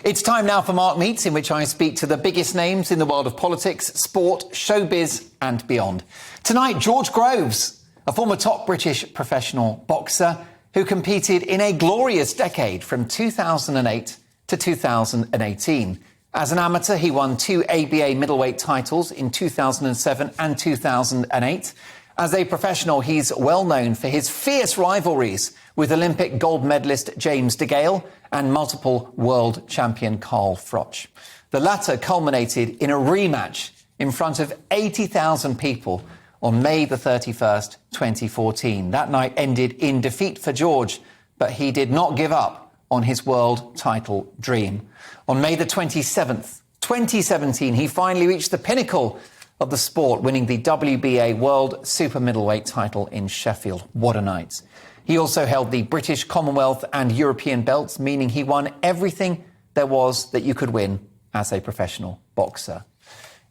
It's time now for Mark Meets, in which I speak to the biggest names in the world of politics, sport, showbiz and beyond. Tonight, George Groves, a former top British professional boxer who competed in a glorious decade from 2008 to 2018. As an amateur, he won 2 ABA middleweight titles in 2007 and 2008. As a professional, he's well known for his fierce rivalries with Olympic gold medalist James DeGale and multiple world champion Carl Froch. The latter culminated in a rematch in front of 80,000 people on May the 31st, 2014. That night ended in defeat for George, but he did not give up on his world title dream. On May the 27th, 2017, he finally reached the pinnacle of the sport, winning the WBA World Super Middleweight title in Sheffield. What a night. He also held the British, Commonwealth and European belts, meaning he won everything there was that you could win as a professional boxer.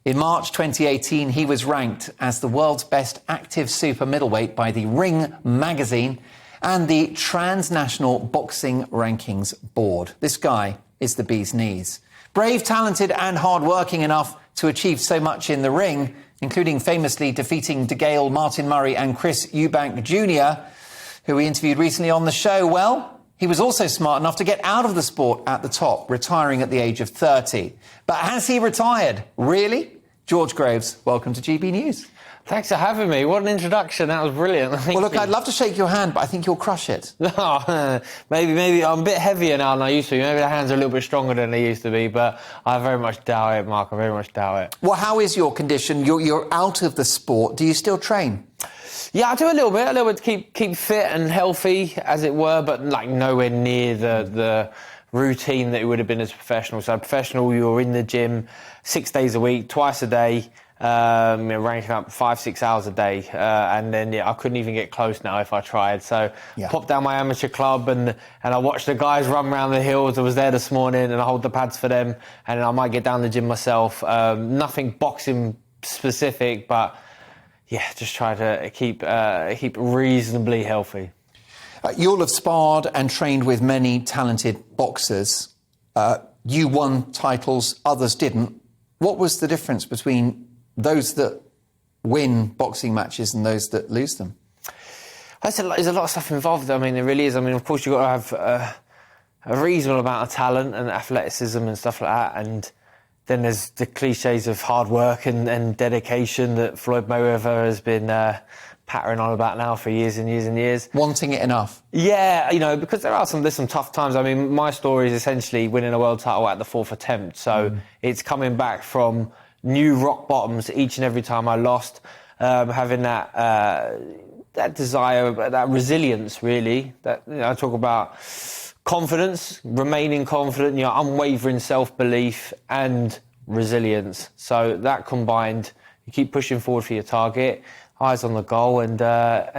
In March 2018, he was ranked as the world's best active super middleweight by the Ring magazine and the Transnational Boxing Rankings Board. This guy is the bee's knees. Brave, talented and hard-working enough to achieve so much in the ring, including famously defeating DeGale, Martin Murray and Chris Eubank Jr., who we interviewed recently on the show. Well, he was also smart enough to get out of the sport at the top, retiring at the age of 30. But has he retired? Really? George Groves, welcome to GB News. Thanks for having me. What an introduction. That was brilliant. Well, look, I'd love to shake your hand, but I think you'll crush it. Oh, maybe I'm a bit heavier now than I used to be. Maybe the hands are a little bit stronger than they used to be, but I very much doubt it, Mark. I very much doubt it. Well, how is your condition? You're out of the sport. Do you still train? Yeah, I do a little bit to keep fit and healthy, as it were, but like nowhere near the routine that it would have been as a professional. So, professional, you're in the gym 6 days a week, twice a day. Ranking up 5-6 hours a day, and then I couldn't even get close now if I tried. So popped down my amateur club and I watched the guys run around the hills. I was there this morning and I hold the pads for them, and I might get down the gym myself. Nothing boxing specific, but just try to keep reasonably healthy. You'll have sparred and trained with many talented boxers. You won titles, others didn't. What was the difference between those that win boxing matches and those that lose them? There's a lot of stuff involved. I mean, there really is. I mean, of course, you've got to have a reasonable amount of talent and athleticism and stuff like that. And then there's the cliches of hard work and dedication that Floyd Mayweather has been pattering on about now for years and years and years. Wanting it enough? Yeah, because there's some tough times. I mean, my story is essentially winning a world title at the 4th attempt. So it's coming back from new rock bottoms each and every time I lost, having that desire, that resilience, really. That I talk about confidence, remaining confident, unwavering self-belief and resilience. So that combined, you keep pushing forward for your target, eyes on the goal, and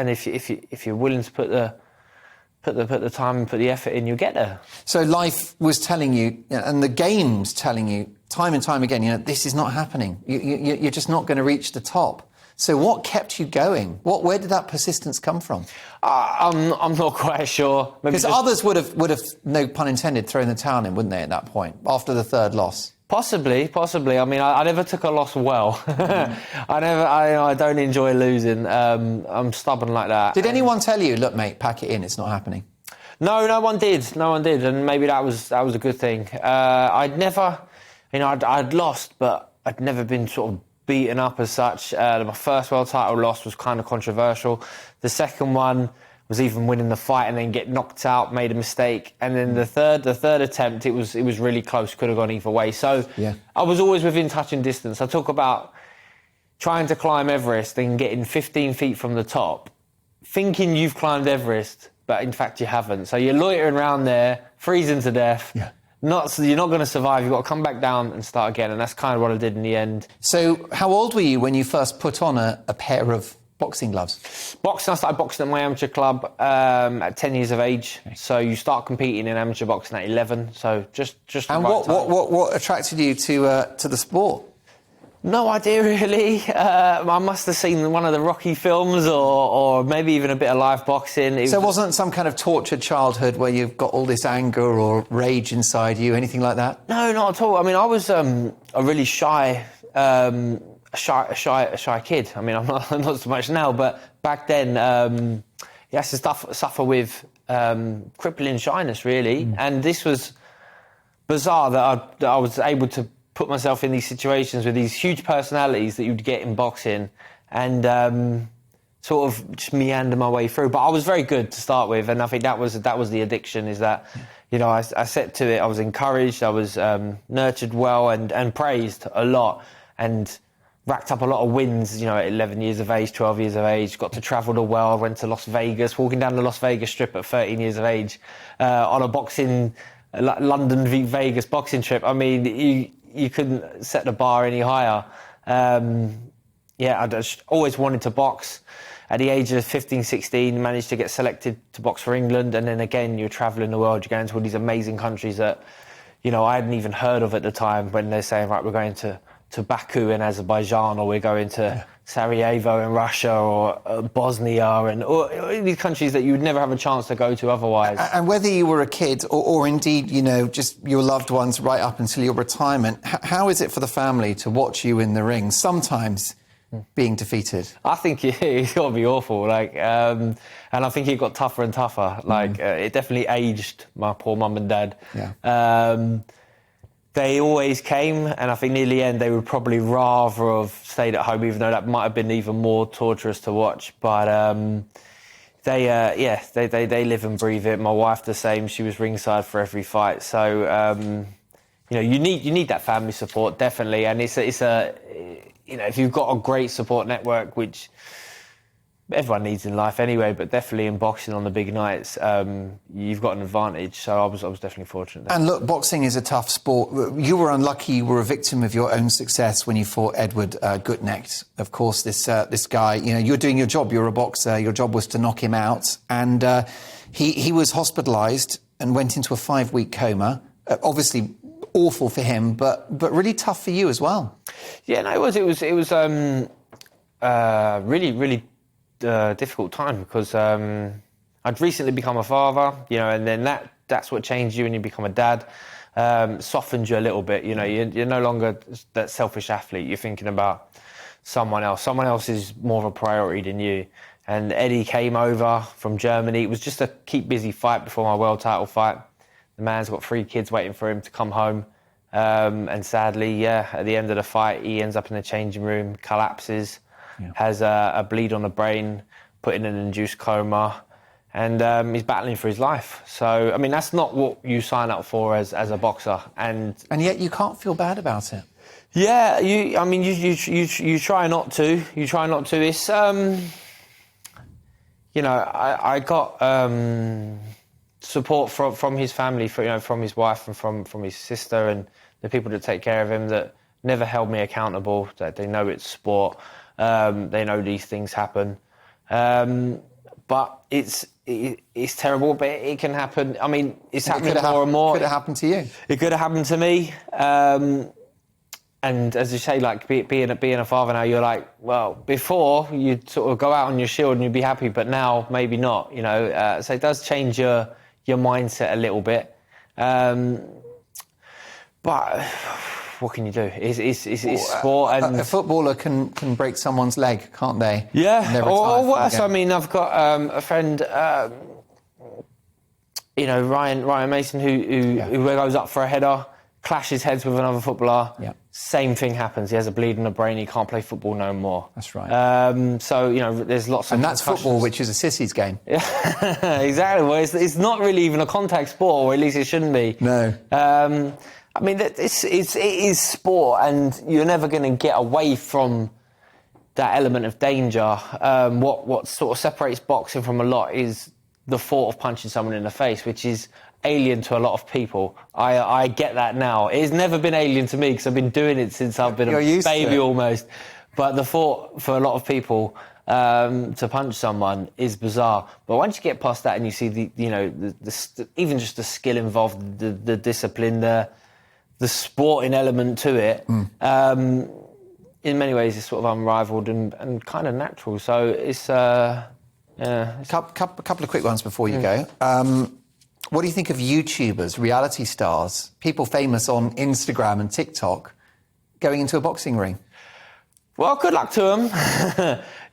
if you're willing to put the time and put the effort in, you'll get there. So life was telling you, and the game's telling you time and time again, this is not happening. You're just not going to reach the top. So what kept you going? Where did that persistence come from? I'm not quite sure. Because others would have, no pun intended, thrown the towel in, wouldn't they, at that point, after the third loss? Possibly. I mean, I never took a loss well. I don't enjoy losing. I'm stubborn like that. Did anyone tell you, look, mate, pack it in, it's not happening? No one did, and maybe that was a good thing. I'd never, I'd lost, but I'd never been sort of beaten up as such. My first world title loss was kind of controversial. The second one was even winning the fight and then get knocked out, made a mistake. And then the third attempt, it was really close, could have gone either way. So I was always within touching distance. I talk about trying to climb Everest and getting 15 feet from the top, thinking you've climbed Everest, but in fact you haven't. So you're loitering around there, freezing to death. Yeah. You're not going to survive. You've got to come back down and start again. And that's kind of what I did in the end. So how old were you when you first put on a pair of boxing gloves? Boxing, I started boxing at my amateur club at 10 years of age. Okay. So you start competing in amateur boxing at 11. So just. And what attracted you to the sport? No idea really. I must have seen one of the Rocky films or maybe even a bit of live boxing. So it wasn't some kind of tortured childhood where you've got all this anger or rage inside you, anything like that? No, not at all. I mean, I was a really shy kid. I mean, I'm not so much now, but back then, I used to suffer with crippling shyness, really. And this was bizarre that I was able to put myself in these situations with these huge personalities that you'd get in boxing and sort of just meander my way through. But I was very good to start with, and I think that was the addiction, is that, you know, I set to it, I was encouraged, I was nurtured well and praised a lot, and racked up a lot of wins, you know, at 11 years of age, 12 years of age, got to travel the world, went to Las Vegas, walking down the Las Vegas Strip at 13 years of age on a boxing, London v Vegas boxing trip. I mean, you couldn't set the bar any higher. I just always wanted to box. At the age of 15, 16, managed to get selected to box for England. And then again, you're travelling the world, you're going to all these amazing countries that, you know, I hadn't even heard of at the time, when they're saying, right, we're going to Baku in Azerbaijan, or we're going to Sarajevo in Russia, or Bosnia, and or these countries that you would never have a chance to go to otherwise. And whether you were a kid or indeed, you know, just your loved ones right up until your retirement, how is it for the family to watch you in the ring, sometimes being defeated? I think it's got to be awful. And I think it got tougher and tougher. It definitely aged my poor mum and dad. Yeah. They always came, and I think near the end they would probably rather have stayed at home, even though that might have been even more torturous to watch. But they live and breathe it. My wife the same. She was ringside for every fight. So you know, you need that family support, definitely. And it's a you know, if you've got a great support network, which everyone needs in life anyway, but definitely in boxing on the big nights, you've got an advantage. So I was definitely fortunate there. And look, boxing is a tough sport. You were unlucky. You were a victim of your own success when you fought Edward Gutnecht. Of course, this guy, you know, you're doing your job. You're a boxer. Your job was to knock him out. And he was hospitalised and went into a 5-week coma. Obviously awful for him, but really tough for you as well. Yeah, no, it was really difficult time, because I'd recently become a father, you know, and then that's what changed you when you become a dad. Softened you a little bit, you know. You're no longer that selfish athlete. You're thinking about someone else. Someone else is more of a priority than you. And Eddie came over from Germany. It was just a keep busy fight before my world title fight. The man's got 3 kids waiting for him to come home. And sadly, at the end of the fight, he ends up in the changing room, collapses, has a bleed on the brain, put in an induced coma, and he's battling for his life. So, I mean, that's not what you sign up for as a boxer. And yet you can't feel bad about it. Yeah, you try not to. You try not to. It's, you know, I got support from his family, from his wife and from his sister and the people that take care of him, that never held me accountable, that they know it's sport, they know these things happen. But it's terrible, but it can happen. I mean, it's happening more and more. Could it happen to you? It could have happened to me. And as you say, like being a father now, you're like, well, before you'd sort of go out on your shield and you'd be happy, but now maybe not, you know. So it does change your mindset a little bit. But what can you do? It's sport, and a footballer can break someone's leg, can't they? Yeah. Or worse. I mean, I've got a friend, you know, Ryan Mason, who goes up for a header, clashes heads with another footballer. Yeah. Same thing happens. He has a bleed in the brain. He can't play football no more. That's right. So, you know, there's lots of... And that's football, which is a sissy's game. Yeah, exactly. Well, it's not really even a contact sport, or at least it shouldn't be. No. I mean, it is sport, and you're never going to get away from that element of danger. What sort of separates boxing from a lot is the thought of punching someone in the face, which is alien to a lot of people. I get that now. It's never been alien to me, because I've been doing it since I've been a baby almost. But the thought for a lot of people to punch someone is bizarre. But once you get past that and you see the even just the skill involved, the discipline, the sporting element to it, in many ways, is sort of unrivaled and kind of natural. So it's Couple of quick ones before you go. What do you think of YouTubers, reality stars, people famous on Instagram and TikTok going into a boxing ring? Well, good luck to them.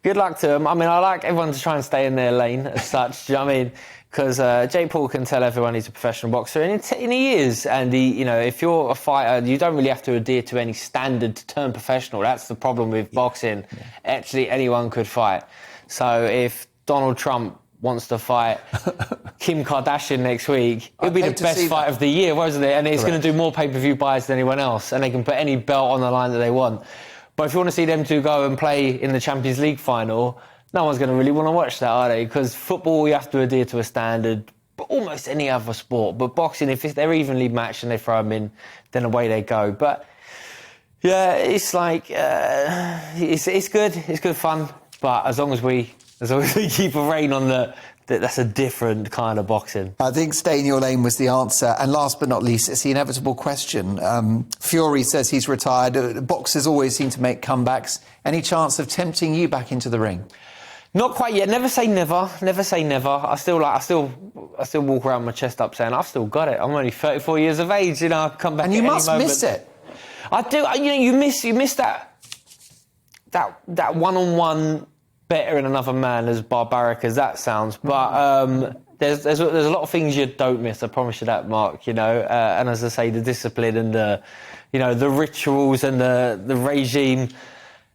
Good luck to them. I mean, I like everyone to try and stay in their lane as such. Do you know what I mean? Because Jake Paul can tell everyone he's a professional boxer, and he is. And if you're a fighter, you don't really have to adhere to any standard to turn professional. That's the problem with boxing. Yeah. Actually, anyone could fight. So if Donald Trump wants to fight Kim Kardashian next week, it'll be the best fight of the year, wasn't it? And it's going to do more pay-per-view buys than anyone else, and they can put any belt on the line that they want. But if you want to see them two go and play in the Champions League final, no one's going to really want to watch that, are they? Because football, you have to adhere to a standard, but almost any other sport. But boxing, if they're evenly matched and they throw them in, then away they go. But yeah, it's like it's good. It's good fun. But as long as we keep a rein on that's a different kind of boxing. I think stay in your lane was the answer. And last but not least, it's the inevitable question. Fury says he's retired. Boxers always seem to make comebacks. Any chance of tempting you back into the ring? Not quite yet. Never say never. Never say never. I still walk around with my chest up saying I've still got it. I'm only 34 years of age. I come back. And you must miss it. I do. You miss that one-on-one bettering another man, as barbaric as that sounds. But there's a lot of things you don't miss. I promise you that, Mark. And as I say, the discipline and the rituals and the regime.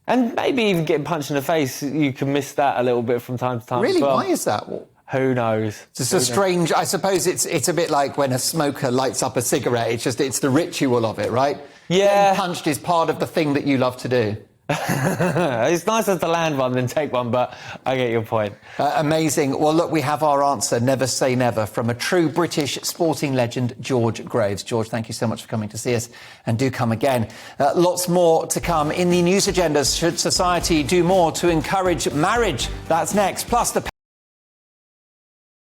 And maybe even getting punched in the face, you can miss that a little bit from time to time. Really? Well. Why is that? Who knows? It's a strange... I suppose it's a bit like when a smoker lights up a cigarette. It's the ritual of it, right? Yeah. Getting punched is part of the thing that you love to do. It's nicer to land one than take one, but I get your point. Amazing. Well, look, we have our answer. Never say never, from a true British sporting legend, George Groves. George, thank you so much for coming to see us, and do come again. Lots more to come in the news agenda. Should society do more to encourage marriage? That's next. Plus the